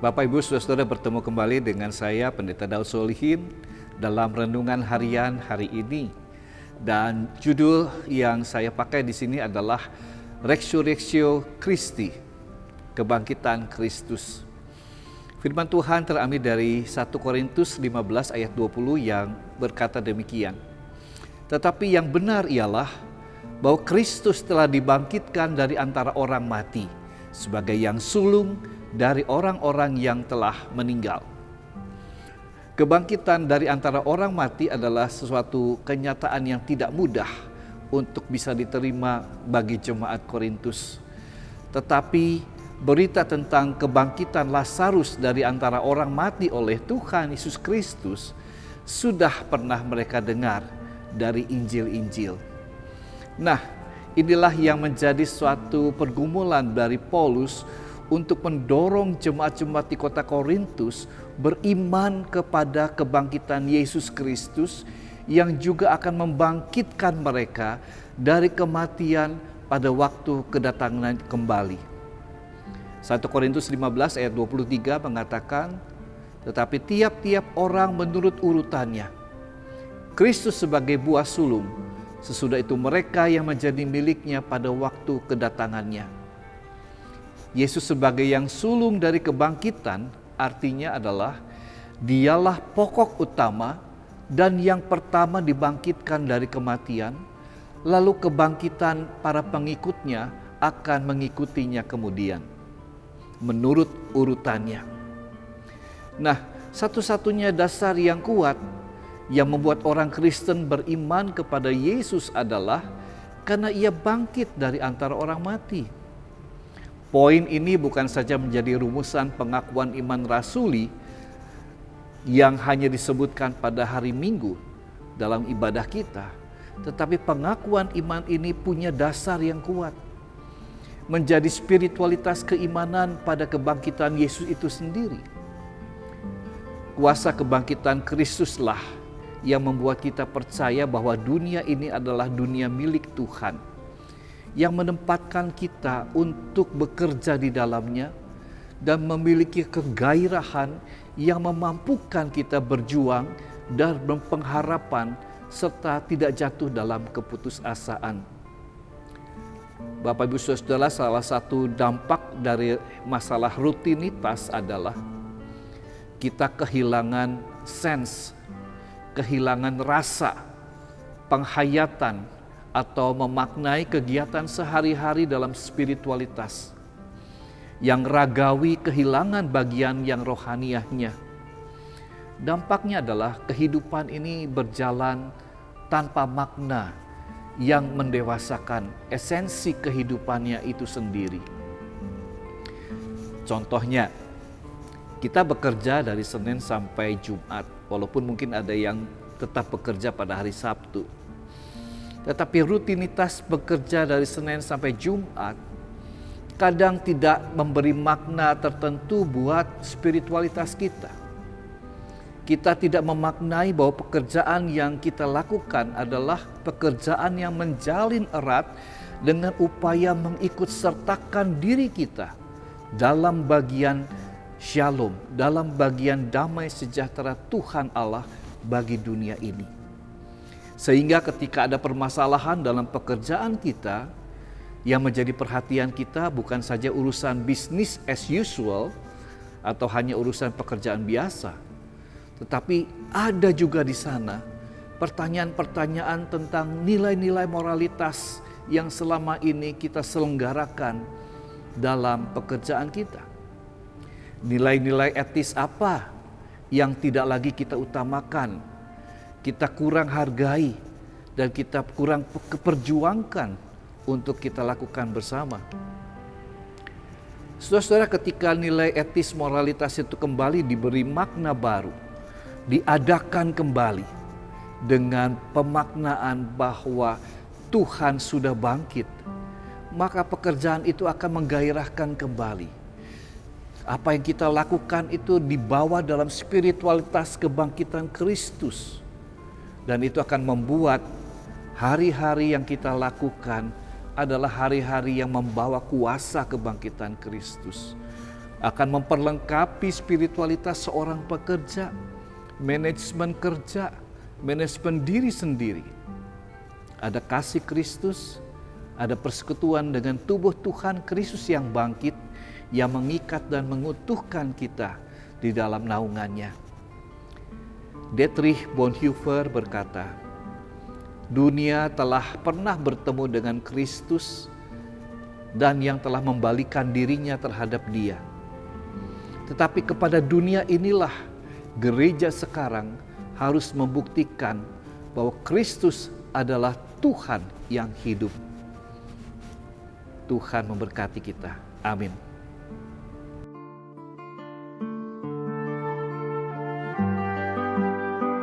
Bapak Ibu Saudara bertemu kembali dengan saya Pendeta Daud Solihin dalam renungan harian hari ini. Dan judul yang saya pakai di sini adalah Resurrectio Christi, Kebangkitan Kristus. Firman Tuhan terambil dari 1 Korintus 15 ayat 20 yang berkata demikian. Tetapi yang benar ialah bahwa Kristus telah dibangkitkan dari antara orang mati sebagai yang sulung dari orang-orang yang telah meninggal. Kebangkitan dari antara orang mati adalah sesuatu kenyataan yang tidak mudah untuk bisa diterima bagi jemaat Korintus. Tetapi berita tentang kebangkitan Lazarus dari antara orang mati oleh Tuhan Yesus Kristus sudah pernah mereka dengar dari Injil-Injil. Nah, inilah yang menjadi suatu pergumulan dari Paulus untuk mendorong jemaat-jemaat di kota Korintus beriman kepada kebangkitan Yesus Kristus yang juga akan membangkitkan mereka dari kematian pada waktu kedatangan kembali. 1 Korintus 15 ayat 23 mengatakan, tetapi tiap-tiap orang menurut urutannya. Kristus sebagai buah sulung, sesudah itu mereka yang menjadi miliknya pada waktu kedatangannya. Yesus sebagai yang sulung dari kebangkitan artinya adalah dialah pokok utama dan yang pertama dibangkitkan dari kematian, lalu kebangkitan para pengikutnya akan mengikutinya kemudian menurut urutannya. Nah, satu-satunya dasar yang kuat yang membuat orang Kristen beriman kepada Yesus adalah karena ia bangkit dari antara orang mati. Poin ini bukan saja menjadi rumusan pengakuan iman rasuli yang hanya disebutkan pada hari Minggu dalam ibadah kita, tetapi pengakuan iman ini punya dasar yang kuat. Menjadi spiritualitas keimanan pada kebangkitan Yesus itu sendiri. Kuasa kebangkitan Kristuslah yang membuat kita percaya bahwa dunia ini adalah dunia milik Tuhan, yang menempatkan kita untuk bekerja di dalamnya dan memiliki kegairahan yang memampukan kita berjuang dan berpengharapan serta tidak jatuh dalam keputusasaan. Bapak Ibu Saudara, salah satu dampak dari masalah rutinitas adalah kita kehilangan sense, kehilangan rasa, penghayatan, atau memaknai kegiatan sehari-hari dalam spiritualitas. Yang ragawi kehilangan bagian yang rohaniahnya. Dampaknya adalah kehidupan ini berjalan tanpa makna yang mendewasakan esensi kehidupannya itu sendiri. Contohnya, kita bekerja dari Senin sampai Jumat, walaupun mungkin ada yang tetap bekerja pada hari Sabtu. Tetapi rutinitas bekerja dari Senin sampai Jumat kadang tidak memberi makna tertentu buat spiritualitas kita. Kita tidak memaknai bahwa pekerjaan yang kita lakukan adalah pekerjaan yang menjalin erat dengan upaya mengikut sertakan diri kita dalam bagian shalom, dalam bagian damai sejahtera Tuhan Allah bagi dunia ini. Sehingga ketika ada permasalahan dalam pekerjaan kita, yang menjadi perhatian kita bukan saja urusan business as usual atau hanya urusan pekerjaan biasa, tetapi ada juga di sana pertanyaan-pertanyaan tentang nilai-nilai moralitas yang selama ini kita selenggarakan dalam pekerjaan kita. Nilai-nilai etis apa yang tidak lagi kita utamakan, kita kurang hargai, dan kita kurang keperjuangkan untuk kita lakukan bersama. Saudara-saudara, ketika nilai etis moralitas itu kembali diberi makna baru, diadakan kembali dengan pemaknaan bahwa Tuhan sudah bangkit, maka pekerjaan itu akan menggairahkan kembali. Apa yang kita lakukan itu dibawa dalam spiritualitas kebangkitan Kristus. Dan itu akan membuat hari-hari yang kita lakukan adalah hari-hari yang membawa kuasa kebangkitan Kristus. akan memperlengkapi spiritualitas seorang pekerja, manajemen kerja, manajemen diri sendiri. Ada kasih Kristus, ada persekutuan dengan tubuh Tuhan Kristus yang bangkit, yang mengikat dan mengutuhkan kita di dalam naungannya. Dietrich Bonhoeffer berkata, dunia telah pernah bertemu dengan Kristus dan yang telah membalikan dirinya terhadap Dia. Tetapi kepada dunia inilah gereja sekarang harus membuktikan bahwa Kristus adalah Tuhan yang hidup. Tuhan memberkati kita. Amin.